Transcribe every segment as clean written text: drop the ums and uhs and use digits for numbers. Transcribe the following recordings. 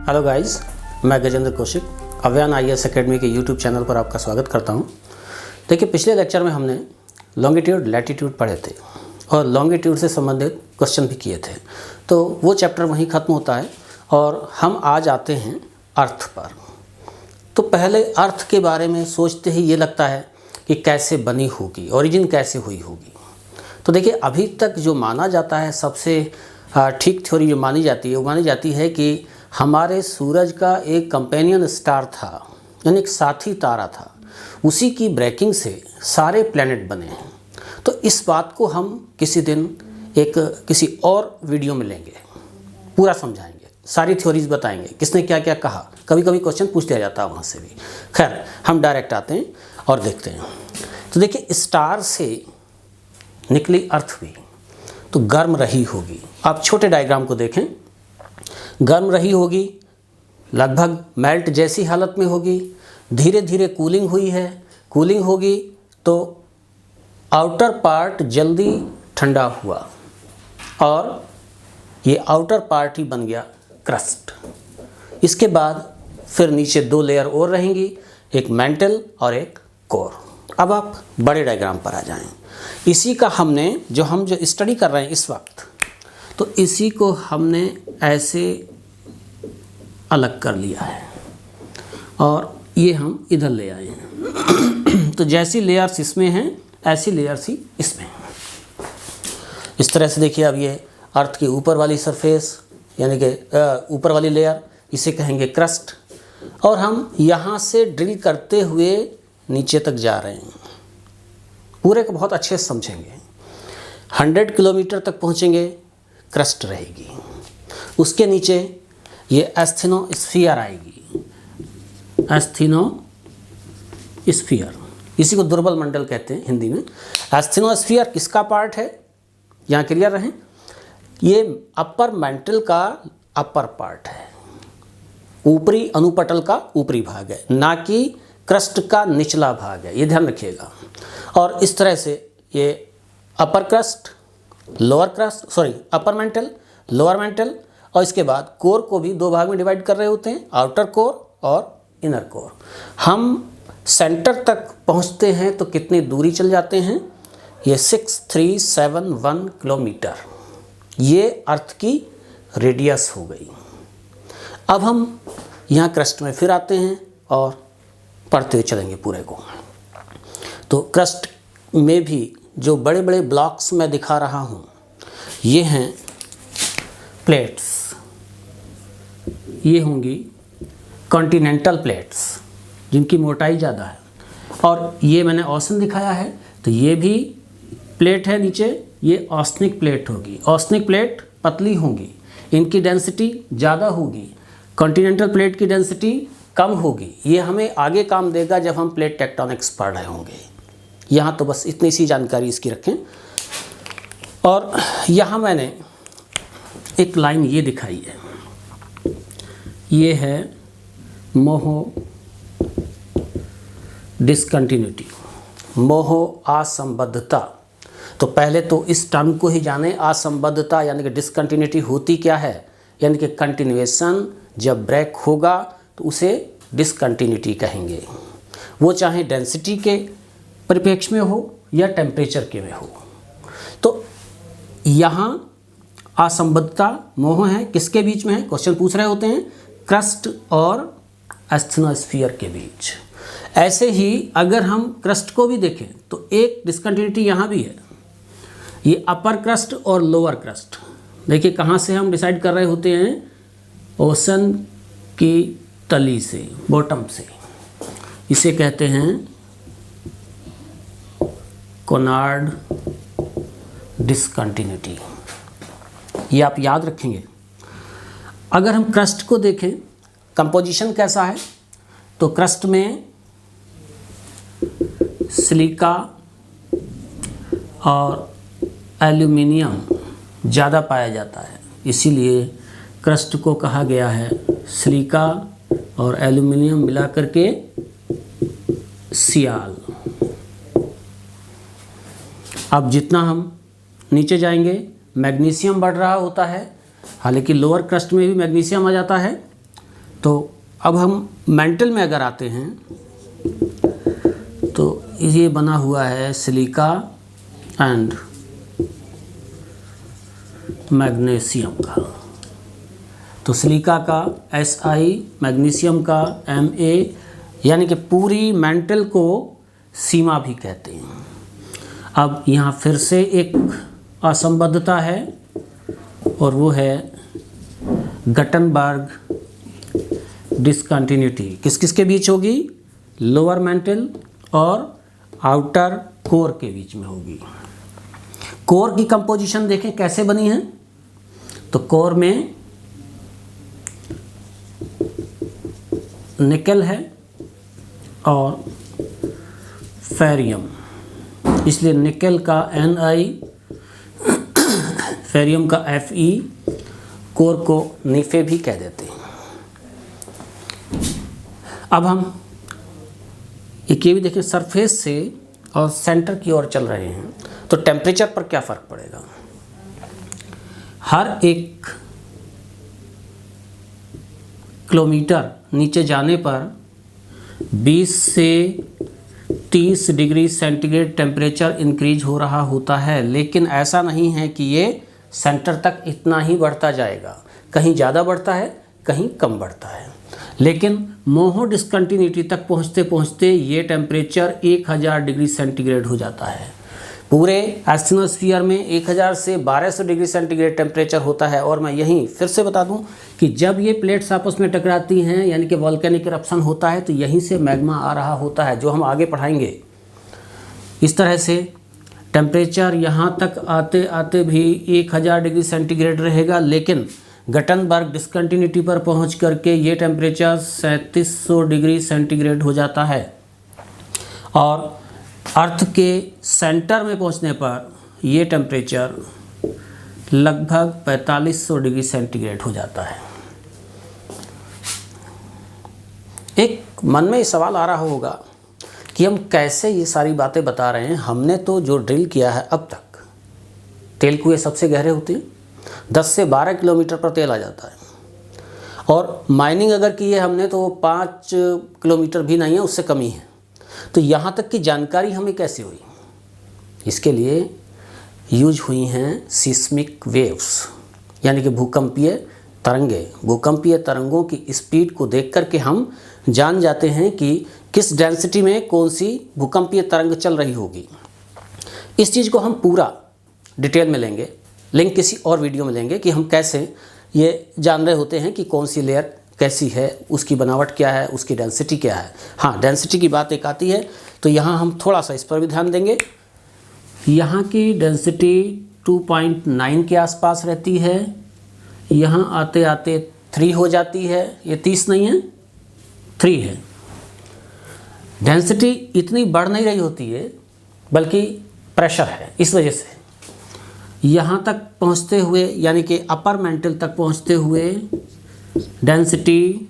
Hello guys, मैं Gajendra Kaushik Avyan IAS academy के YouTube channel पर आपका स्वागत करता हूं। देखिए, पिछले लेक्चर में हमने लॉन्गिट्यूड लैटिट्यूड पढ़े थे और लॉन्गिट्यूड से संबंधित क्वेश्चन भी किए थे, तो वो चैप्टर वहीं ख़त्म होता है और हम आज आते हैं अर्थ पर। तो पहले अर्थ के बारे में सोचते ही ये लगता है कि कैसे बनी होगी, ओरिजिन कैसे हुई होगी। तो देखिए, अभी तक जो माना जाता है, सबसे ठीक थ्योरी जो मानी जाती है वो मानी जाती है कि हमारे सूरज का एक कंपेनियन स्टार था, यानी एक साथी तारा था, उसी की ब्रेकिंग से सारे प्लैनेट बने हैं। तो इस बात को हम किसी दिन किसी और वीडियो में लेंगे, पूरा समझाएंगे, सारी थ्योरीज बताएंगे, किसने क्या क्या कहा। कभी कभी क्वेश्चन पूछ दिया जाता है वहाँ से भी। खैर, हम डायरेक्ट आते हैं और देखते हैं। तो देखिए, स्टार से निकली अर्थ भी तो गर्म रही होगी। आप छोटे डायग्राम को देखें, गर्म रही होगी, लगभग मेल्ट जैसी हालत में होगी, धीरे धीरे कूलिंग हुई है, कूलिंग होगी तो आउटर पार्ट जल्दी ठंडा हुआ और ये आउटर पार्ट ही बन गया क्रस्ट। इसके बाद फिर नीचे दो लेयर और रहेंगी, एक मेंटल और एक कोर। अब आप बड़े डायग्राम पर आ जाएं। इसी का हमने जो स्टडी कर रहे हैं इस वक्त, तो इसी को हमने ऐसे अलग कर लिया है और ये हम इधर ले आए हैं। तो जैसी लेयर्स इसमें हैं ऐसी लेयर्स ही इसमें हैं। इस तरह से देखिए, अब ये अर्थ के ऊपर वाली सरफेस यानी कि ऊपर वाली लेयर, इसे कहेंगे क्रस्ट, और हम यहाँ से ड्रिल करते हुए नीचे तक जा रहे हैं। पूरे को बहुत अच्छे से समझेंगे। 100 किलोमीटर तक पहुँचेंगे, क्रस्ट रहेगी। उसके नीचे ये एस्थेनोस्फीयर आएगी, एस्थेनोस्फीयर, इसी को दुर्बल मंडल कहते हैं हिंदी में। एस्थेनोस्फीयर किसका पार्ट है, यहाँ क्लियर रहें, ये अपर मेंटल का अपर पार्ट है, ऊपरी अनुपटल का ऊपरी भाग है, ना कि क्रस्ट का निचला भाग है, ये ध्यान रखिएगा। और इस तरह से ये upper crust, lower crust, sorry upper mantle, lower mantle, और इसके बाद कोर को भी दो भाग में डिवाइड कर रहे होते हैं, आउटर कोर और इनर कोर। हम सेंटर तक पहुंचते हैं तो कितनी दूरी चल जाते हैं, ये 6371 किलोमीटर, ये अर्थ की रेडियस हो गई। अब हम यहाँ क्रस्ट में फिर आते हैं और पढ़ते हुए चलेंगे पूरे को। तो क्रस्ट में भी जो बड़े बड़े ब्लॉक्स मैं दिखा रहा हूँ, ये हैं प्लेट्स, ये होंगी कॉन्टिनेंटल प्लेट्स जिनकी मोटाई ज़्यादा है, और ये मैंने ओशन दिखाया है, तो ये भी प्लेट है नीचे, ये ऑस्निक प्लेट होगी। ऑस्निक प्लेट पतली होंगी, इनकी डेंसिटी ज़्यादा होगी, कॉन्टिनेंटल प्लेट की डेंसिटी कम होगी। ये हमें आगे काम देगा जब हम प्लेट टेक्टोनिक्स पढ़ रहे होंगे। यहाँ तो बस इतनी सी जानकारी इसकी रखें। और यहाँ मैंने एक लाइन ये दिखाई है, ये है मोह डिसकंटिन्यूटी, मोह असंबद्धता। तो पहले तो इस टर्म को ही जाने, असंबद्धता यानी कि डिसकंटिन्यूटी होती क्या है, यानी कि कंटिन्यूएशन जब ब्रेक होगा तो उसे डिसकंटिन्यूटी कहेंगे, वो चाहे डेंसिटी के परिप्रेक्ष्य में हो या टेम्परेचर के में हो। तो यहाँ असंबद्धता, मोह है, किसके बीच में है, क्वेश्चन पूछ रहे होते हैं, क्रस्ट और एस्थेनोस्फीयर के बीच। ऐसे ही अगर हम क्रस्ट को भी देखें तो एक डिसकंटिन्यूटी यहाँ भी है, ये अपर क्रस्ट और लोअर क्रस्ट। देखिए कहाँ से हम डिसाइड कर रहे होते हैं, ओशन की तली से, बॉटम से, इसे कहते हैं कोनार्ड डिसकंटिन्यूटी। ये आप याद रखेंगे। अगर हम क्रस्ट को देखें, कंपोजिशन कैसा है, तो क्रस्ट में सिलिका और एल्यूमिनियम ज़्यादा पाया जाता है, इसीलिए क्रस्ट को कहा गया है सिलिका और एल्यूमिनियम मिलाकर के सियाल। अब जितना हम नीचे जाएंगे मैग्नीशियम बढ़ रहा होता है, हालांकि लोअर क्रस्ट में भी मैग्नीशियम आ जाता है, तो अब हम मेंटल में अगर आते हैं तो ये बना हुआ है सिलिका एंड मैग्नीशियम का। तो सिलिका का Si, मैग्नीशियम का Ma, यानी कि पूरी मेंटल को सीमा भी कहते हैं। अब यहाँ फिर से एक असंबद्धता है और वो है गटनबर्ग डिसकंटिन्यूटी। किस किस के बीच होगी? लोअर मेंटल और आउटर कोर के बीच में होगी। कोर की कंपोजिशन देखें कैसे बनी है। तो कोर में निकल है और फेरियम, इसलिए निकल का Ni, फेरियम का Fe, कोर को नीफे भी कह देते हैं। अब हम एक ये भी देखें, सरफेस से और सेंटर की ओर चल रहे हैं तो टेम्परेचर पर क्या फ़र्क पड़ेगा। हर 1 किलोमीटर नीचे जाने पर 20 से 30 डिग्री सेंटीग्रेड टेम्परेचर इंक्रीज हो रहा होता है, लेकिन ऐसा नहीं है कि ये सेंटर तक इतना ही बढ़ता जाएगा। कहीं ज़्यादा बढ़ता है, कहीं कम बढ़ता है, लेकिन मोहो डिसकंटिन्यूटी तक पहुँचते पहुँचते ये टेम्परेचर 1000 डिग्री सेंटीग्रेड हो जाता है। पूरे एस्थनोस्फीयर में 1000 से 1200 डिग्री सेंटीग्रेड टेम्परेचर होता है। और मैं यहीं फिर से बता दूं कि जब ये प्लेट्स आपस में टकराती हैं, यानी कि वॉल्केनिक इरप्शन होता है, तो यहीं से मैग्मा आ रहा होता है, जो हम आगे पढ़ाएंगे। इस तरह से टेम्परेचर यहाँ तक आते आते भी 1000 डिग्री सेंटीग्रेड रहेगा, लेकिन गटनबर्ग डिसकंटिन्यूटी पर पहुँच करके ये टेम्परेचर 3700 डिग्री सेंटीग्रेड हो जाता है। और अर्थ के सेंटर में पहुंचने पर ये टेम्परेचर लगभग 4500 डिग्री सेंटीग्रेड हो जाता है। एक मन में ये सवाल आ रहा होगा कि हम कैसे ये सारी बातें बता रहे हैं। हमने तो जो ड्रिल किया है अब तक, तेल कुएं सबसे गहरे होते हैं, 10 से 12 किलोमीटर पर तेल आ जाता है। और माइनिंग अगर की है हमने तो 5 किलोमीटर भी नहीं है, उससे कम ही है। तो यहाँ तक की जानकारी हमें कैसे हुई? इसके लिए यूज हुई हैं सिस्मिक वेव्स, यानी कि भूकंपीय तरंगे। भूकंपीय तरंगों की स्पीड को देख कर के हम जान जाते हैं कि किस डेंसिटी में कौन सी भूकंपीय तरंग चल रही होगी। इस चीज़ को हम पूरा डिटेल में लेंगे, लिंक किसी और वीडियो में लेंगे कि हम कैसे ये जान रहे होते हैं कि कौन सी लेयर कैसी है, उसकी बनावट क्या है, उसकी डेंसिटी क्या है। हाँ, डेंसिटी की बात एक आती है तो यहाँ हम थोड़ा सा इस पर भी ध्यान देंगे। यहाँ की डेंसिटी 2.9 के आसपास रहती है, यहाँ आते आते 3 हो जाती है। ये 30 नहीं है, 3 है। डेंसिटी इतनी बढ़ नहीं रही होती है, बल्कि प्रेशर है। इस वजह से यहाँ तक पहुँचते हुए, यानी कि अपर मेंटल तक पहुँचते हुए डेंसिटी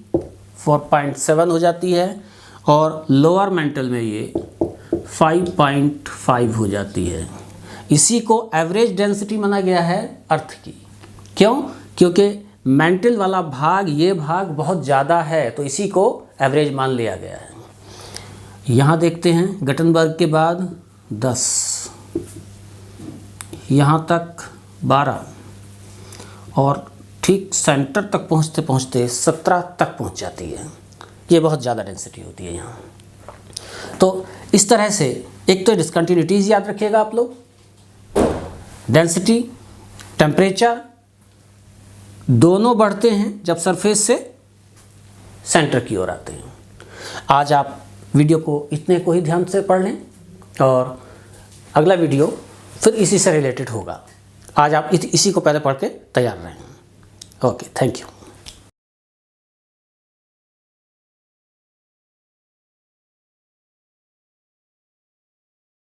4.7 हो जाती है और लोअर मेंटल में ये 5.5 हो जाती है। इसी को एवरेज डेंसिटी माना गया है अर्थ की। क्यों? क्योंकि मेंटल वाला भाग, ये भाग बहुत ज़्यादा है, तो इसी को एवरेज मान लिया गया है। यहाँ देखते हैं गटनबर्ग के बाद 10, यहाँ तक 12 और ठीक सेंटर तक पहुँचते पहुँचते 17 तक पहुँच जाती है। ये बहुत ज़्यादा डेंसिटी होती है यहाँ। तो इस तरह से एक तो डिसकंटिन्यूटीज़ याद रखिएगा आप लोग, डेंसिटी, टेम्परेचर दोनों बढ़ते हैं जब सरफेस से सेंटर की ओर आते हैं। आज आप वीडियो को इतने को ही ध्यान से पढ़ लें और अगला वीडियो फिर इसी से रिलेटेड होगा। आज आप इसी को पहले पढ़ के तैयार रहें। Okay, thank you.